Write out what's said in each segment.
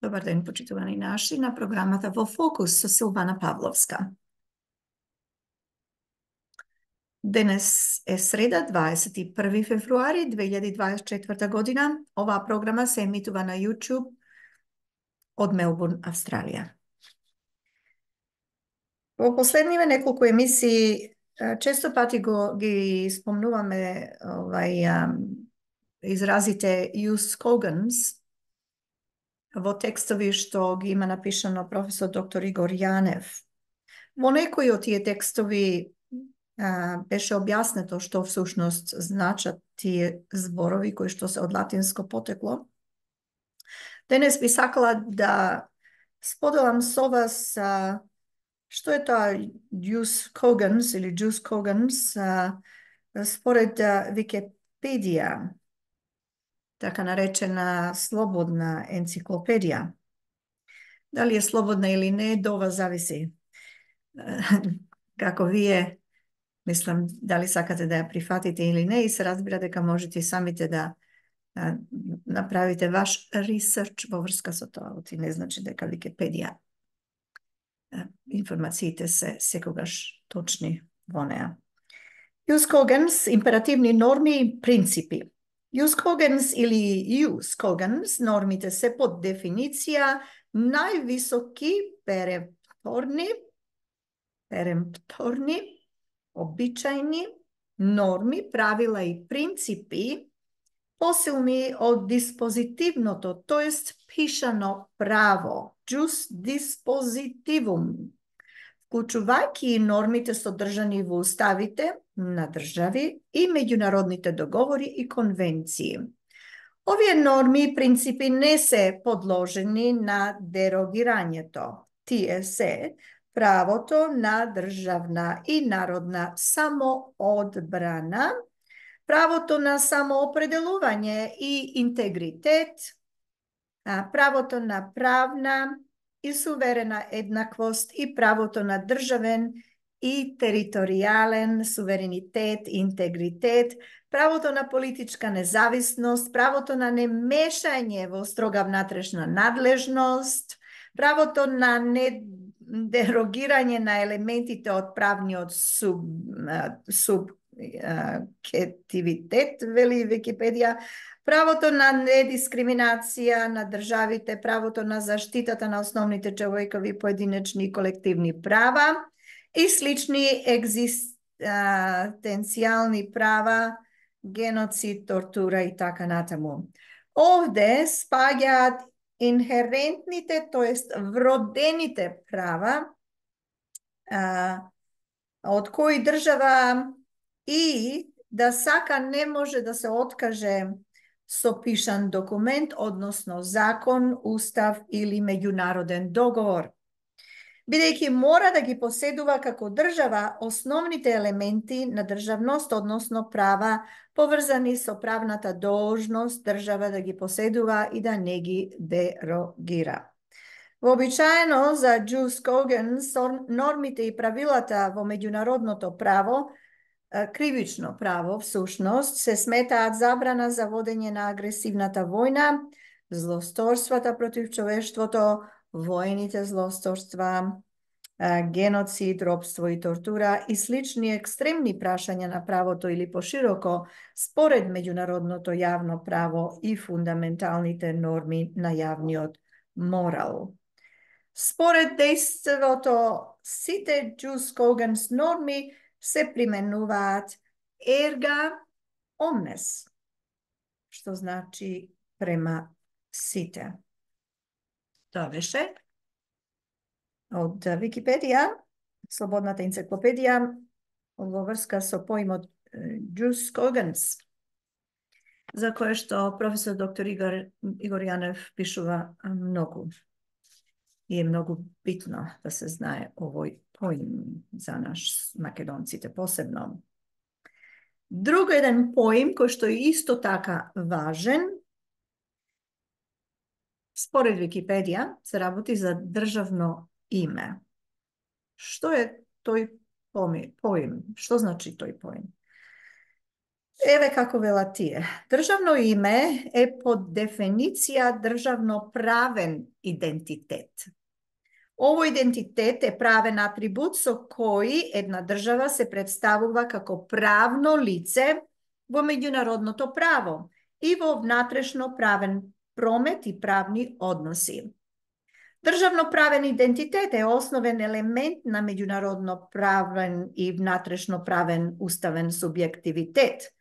Dobar ден, почитувани наши, на програмата Во фокус со Силвана Павловска. Денес е среда, 21 февруари 2024 година. Оваа програма се емитува на YouTube од Мелбурн, Австралија. Во последниве неколку емисии често пати ги спомнуваме изразите use cogans во текстови што ги има напишано професор доктор Игор Јанев. Во некои од тие текстови беше објаснето што всушност значат тие зборови кои што се од латинско потекло. Денес би сакала да споделам со вас што е тоа jus cogans или jus cogans според Википедија, така наречена слободна енциклопедија. Дали е слободна или не, до вас зависи. Како вие, мислам, дали сакате да ја прифатите или не, и се разбира дека можете самите да направите ваш ресерч во врска со тоа. Оти не значи дека Википедија информациите се секогаш точни во неа. Jus cogans, императивни норми и принципи. Jus cogans или jus cogans, нормите се по дефиниција највисоки перемпторни, обичајни норми, правила и принципи, посилни од диспозитивното, тоест пишано право, jus dispositivum, вклучувајќи нормите содржани во уставите на држави и меѓународните договори и конвенции. Овие норми и принципи не се подложени на дерогирањето. Тие се правото на државна и народна самоодбрана, правото на самоопределување и интегритет, правото на правна и суверена еднаквост и правото на државен и територијален суверенитет и интегритет, правото на политичка независност, правото на немешање во строга внатрешна надлежност, правото на недерогирање на елементите од правниот субјективитет, вели Википедија, правото на недискриминација на државите, правото на заштитата на основните човекови поединечни и колективни права и слични екзистенцијални права, геноцид, тортура и така натаму. Овде спаѓаат инхерентните, тоест вродените права, од кои држава и да сака не може да се откаже со пишан документ, односно закон, устав или меѓународен договор. Бидејќи мора да ги поседува како држава основните елементи на државност, односно права, поврзани со правната должност држава да ги поседува и да не ги дерогира. Вообичаено за jus cogans нормите и правилата во меѓународното право, кривично право, всушност, се сметаат забрана за водење на агресивната војна, злосторствата против човештвото, воените злосторства, геноцид, робство и тортура и слични екстремни прашања на правото или пошироко според меѓународното јавно право и фундаменталните норми на јавниот морал. Според дејството, сите jus cogans норми се применуваат erga omnes, што значи према сите. Тоа беше од Википедија, слободната енциклопедија, во врска со поимот jus cogans, за кое што професор доктор Игор Јанев пишува многу. И е многу битно да се знае овој поим за наш македонците посебно. Друг еден поим кој што е исто така важен, според Википедија, се работи за државно име. Што е тој поим? Што значи тој поим? Еве како вела тие. Државно име е по дефиниција државно-правен идентитет. Овој идентитет е правен атрибут со кој една држава се представува како правно лице во меѓународното право и во внатрешно правен промет и правни односи. Државно-правен идентитет е основен елемент на меѓународно-правен и внатрешно-правен уставен субјективитет.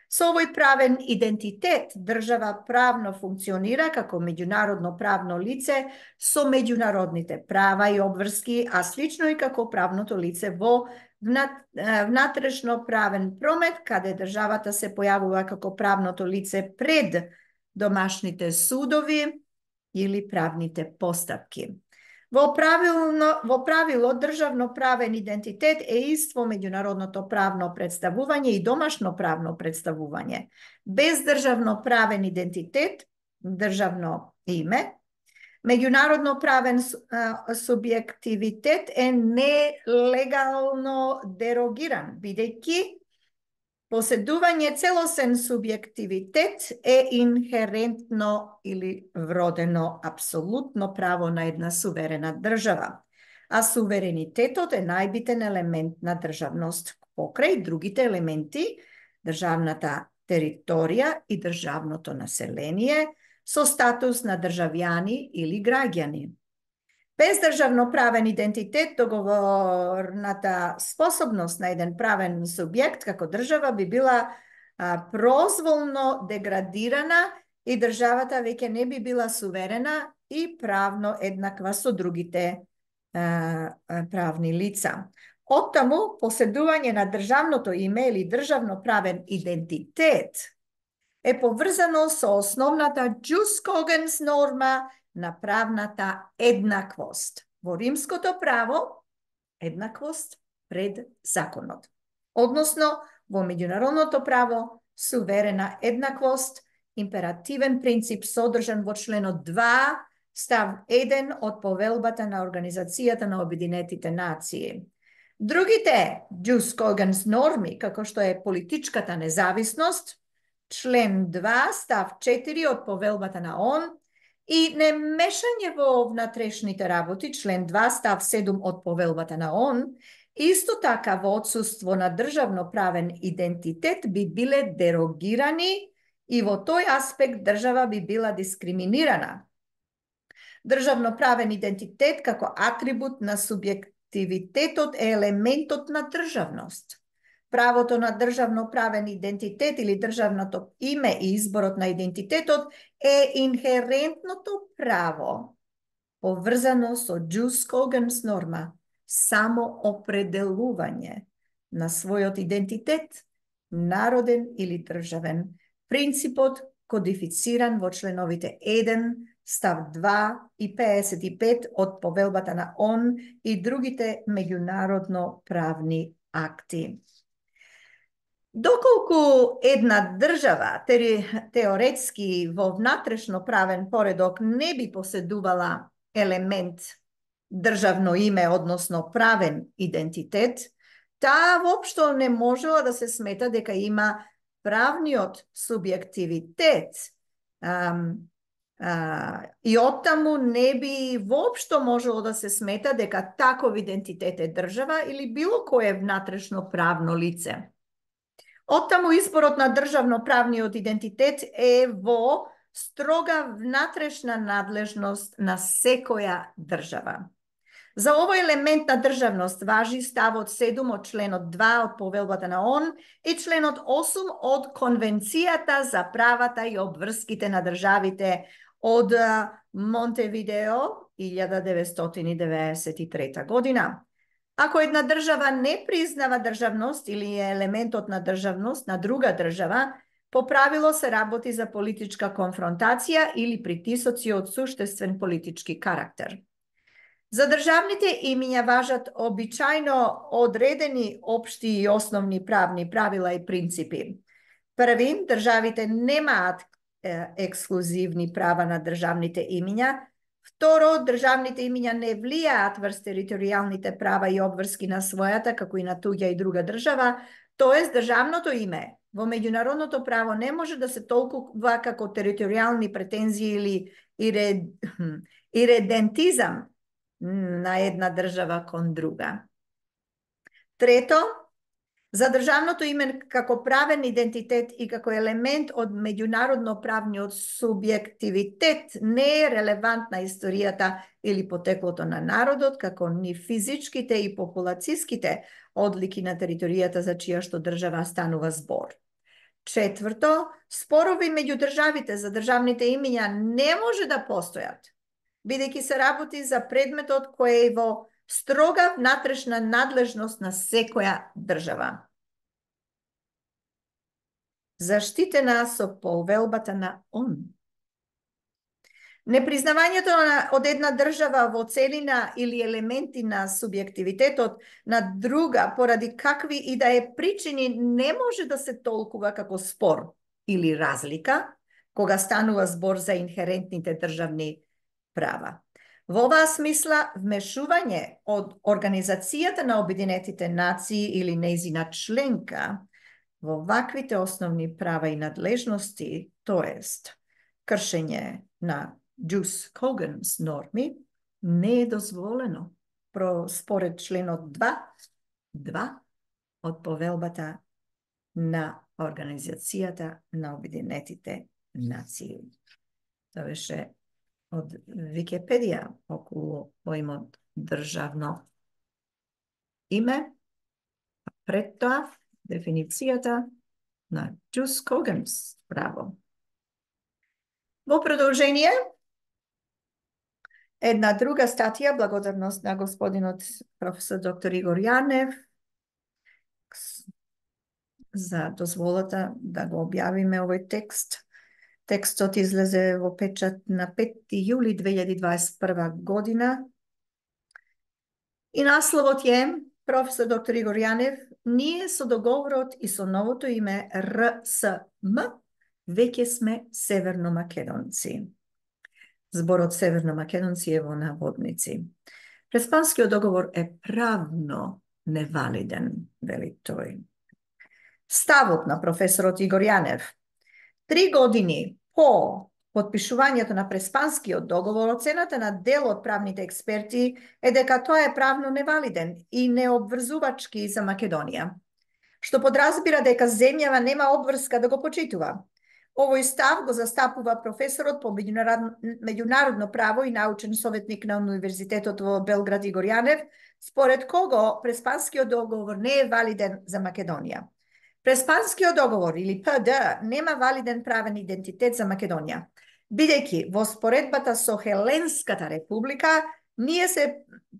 Со овој правен идентитет, држава правно функционира како меѓународно правно лице со меѓународните права и обврски, а слично и како правното лице во внатрешно правен промет, каде државата се појавува како правното лице пред домашните судови или правните постапки. Во правило, државно-правен идентитет е иство меѓународното правно представување и домашно правно представување. Без државно-правен идентитет, државно име, меѓународно правен субјективитет е нелегално дерогиран, бидејќи поседување целосен субјективитет е инхерентно или вродено апсолутно право на една суверена држава, а суверенитетот е најбитен елемент на државност покрај другите елементи, државната територија и државното население со статус на државјани или граѓани. Без државно-правен идентитет, договорната способност на еден правен субјект како држава би била произволно деградирана и државата веќе не би била суверена и правно еднаква со другите правни лица. Оттаму, поседување на државното име или државно-правен идентитет е поврзано со основната jus cogens норма на правната еднаквост. Во римското право, еднаквост пред законот. Односно, во меѓународното право, суверена еднаквост, императивен принцип содржан во членот 2, став 1 од повелбата на Организацијата на Обединетите нации. Другите jus cogens норми, како што е политичката независност, член 2, став 4 од повелбата на ООН, и немешање во внатрешните работи, член 2, став 7 од повелбата на ООН, исто така во отсуство на државно-правен идентитет би биле дерогирани и во тој аспект држава би била дискриминирана. Државно-правен идентитет како атрибут на субјективитетот е елементот на државност. Правото на државно-правен идентитет или државното име и изборот на идентитетот е инхерентното право, поврзано со jus cogens норма, само определување на својот идентитет, народен или државен. Принципот кодифициран во членовите 1, став 2 и 55 од повелбата на ООН и другите меѓународно правни акти. Доколку една држава теоретски во внатрешно правен поредок не би поседувала елемент државно име, односно правен идентитет, таа воопшто не можела да се смета дека има правниот субјективитет и оттаму не би воопшто можело да се смета дека таков идентитет е држава или било кое внатрешно правно лице. Оттаму изборот на државно-правниот идентитет е во строга внатрешна надлежност на секоја држава. За овој елемент на државност важи ставот 7 од членот 2 од повелбата на ООН и членот 8 од Конвенцијата за правата и обврските на државите од Монтевидео 1993 година. Ако една држава не признава државност или е елементот на државност на друга држава, по правило се работи за политичка конфронтација или притисоци од суштествен политички карактер. За државните имиња важат обичајно одредени општи и основни правни правила и принципи. Први, државите немаат ексклузивни права на државните имиња. Второ, државните имиња не влијаат врз територијалните права и обврски на својата, како и на туѓа и друга држава, тоест државното име во меѓународното право не може да се толкува како територијални претензии или иредентизам на една држава кон друга. Трето, за државното име како правен идентитет и како елемент од меѓународно правниот субјективитет не е релевантна историјата или потеклото на народот, како ни физичките и популацијските одлики на територијата за чија што држава станува збор. Четврто, спорови меѓу државите за државните имиња не може да постојат, бидејќи се работи за предметот кој е во строга внатрешна надлежност на секоја држава. Заштитена со повелбата на ООН. Непризнавањето од една држава во целина или елементи на субјективитетот на друга поради какви и да е причини не може да се толкува како спор или разлика, кога станува збор за инхерентните државни права. Во оваа смисла, вмешување од Организацијата на Обединетите нации или нејзина членка во ваквите основни права и надлежности, тоест кршење на Jus Cogens норми, не е дозволено според членот 2 од повелбата на Организацијата на Обединетите нации. Тоа беше од Википедија околу поимот државно име. Пред тоа, дефиницијата на Jus Cogens право. Во продолжение, една друга статија, благодарност на господинот професор доктор Игор Јанев за дозволата да го објавиме овој текст. Текстот излезе во печат на 5. јули 2021 година. И насловот е, професор доктор Игор Јанев, ние со договорот и со новото име РСМ веќе сме северномакедонци. Зборот северномакедонци е во наводници. Преспанскиот договор е правно невалиден, вели тој. Ставот на професорот Игор Јанев. 3 години по подпишувањето на Преспанскиот договор, оцената на дел од правните експерти е дека тоа е правно невалиден и необврзувачки за Македонија, што подразбира дека земјава нема обврска да го почитува. Овој став го застапува професорот по меѓународно право и научен советник на Универзитетот во Белград Игор Јанев, според кого Преспанскиот договор не е валиден за Македонија. Преспанскиот договор или ПД нема валиден правен идентитет за Македонија, бидејќи во споредбата со Хеленската република ние се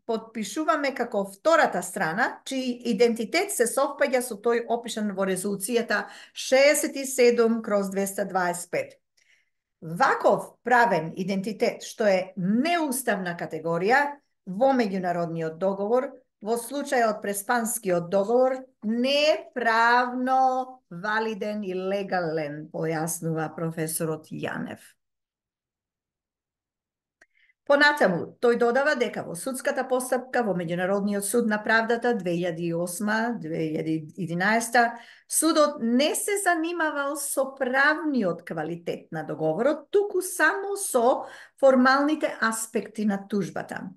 подпишуваме како втората страна, чиј идентитет се совпаѓа со тој опишан во резолуцијата 67/225. Ваков правен идентитет, што е неуставна категорија во меѓународниот договор, во случајот Преспанскиот договор, не е правно валиден и легален, појаснува професорот Јанев. Понатаму, тој додава дека во судската постапка во Меѓународниот суд на правдата 2008-2011 судот не се занимавал со правниот квалитет на договорот, туку само со формалните аспекти на тужбата.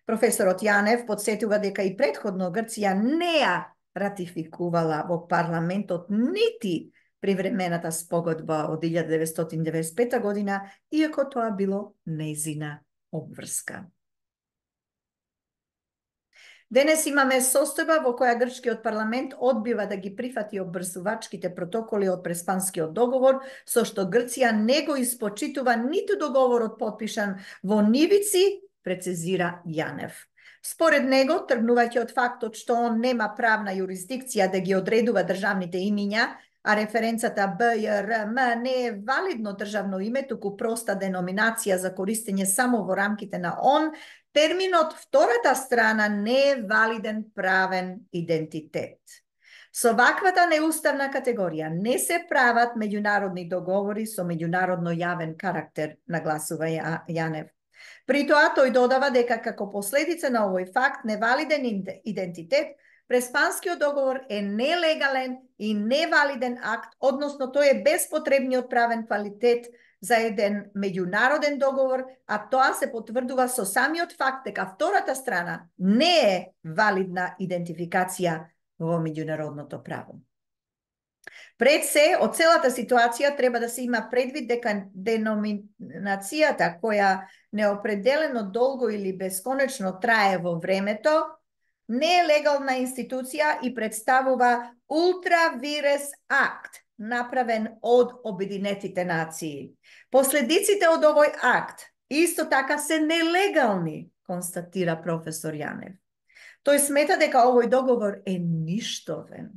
Професорот Јанев подсетува дека и претходно Грција не ја ратификувала во парламентот нити привремената спогодба од 1995 година, иако тоа било нејзина обврска. Денес имаме состојба во која грчкиот парламент одбива да ги прифати обврзувачките протоколи од Преспанскиот договор, со што Грција не го испочитува ниту договорот подпишан во Нивици, прецизира Јанев. Според него, тргнувајќи од фактот што он нема правна јурисдикција да ги одредува државните имиња, а референцата БЈРМ не е валидно државно име, туку проста деноминација за користење само во рамките на ООН, терминот втората страна не е валиден правен идентитет. Со ваквата неуставна категорија не се прават меѓународни договори со меѓународно јавен карактер, нагласува Јанев. При тоа тој додава дека како последица на овој факт невалиден идентитет Prespanský dogovor je nelegalen i nevaliden akt, odnosno to je bespotrebni odpraven kvalitet za jeden međunaroden dogovor, a to se potvrdува со самиот факт дека втората страна не е валидна идентификација во меѓународното право. Пред се, од целата ситуација треба да се има предвид дека деноминацијата која неопределено долго или бесконечно трае во времето не е легална институција и представува ултравирес акт направен од Обединетите нации. Последиците од овој акт исто така се нелегални, констатира професор Јанев. Тој смета дека овој договор е ништовен.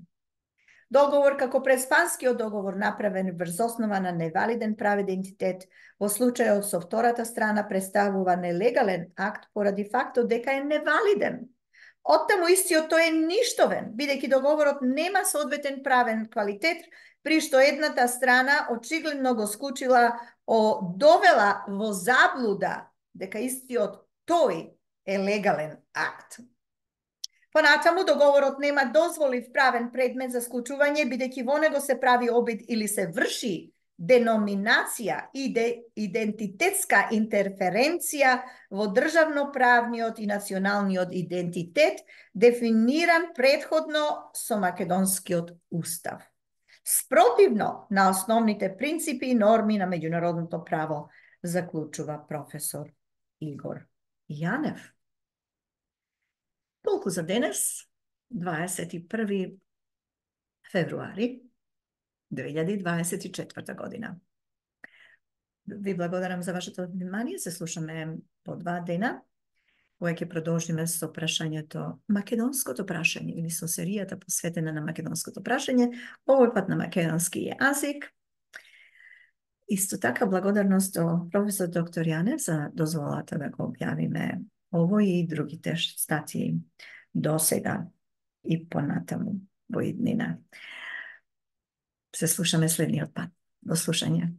Договор како преспанскиот договор направен врз основа на невалиден прав идентитет во случајот со втората страна представува нелегален акт поради фактот дека е невалиден. Оттаму истиот тој е ништовен, бидејќи договорот нема соодветен правен квалитет, при што едната страна очигледно го скучила довела во заблуда дека истиот тој е легален акт. Понатаму договорот нема дозволив правен предмет за склучување, бидејќи во него се прави обид или се врши деноминација и идентитетска интерференција во државноправниот и националниот идентитет, дефиниран претходно со македонскиот устав. Спротивно на основните принципи и норми на меѓународното право, заклучува професор Игор Јанев. Толку за денес, 21. февруари 2024 година. Ви благодарам за вашето внимание. Се слушаме по 2 дена. Кога ќе продолжиме со прашањето македонското прашање или со серијата посветена на македонското прашање, овој пат на македонски јазик. Исто така благодарност до професор доктор Јанев за дозволата да го објавиме овој и другите статии до сега и понатаму во иднина. Се слушаме следниот пат. До слушање.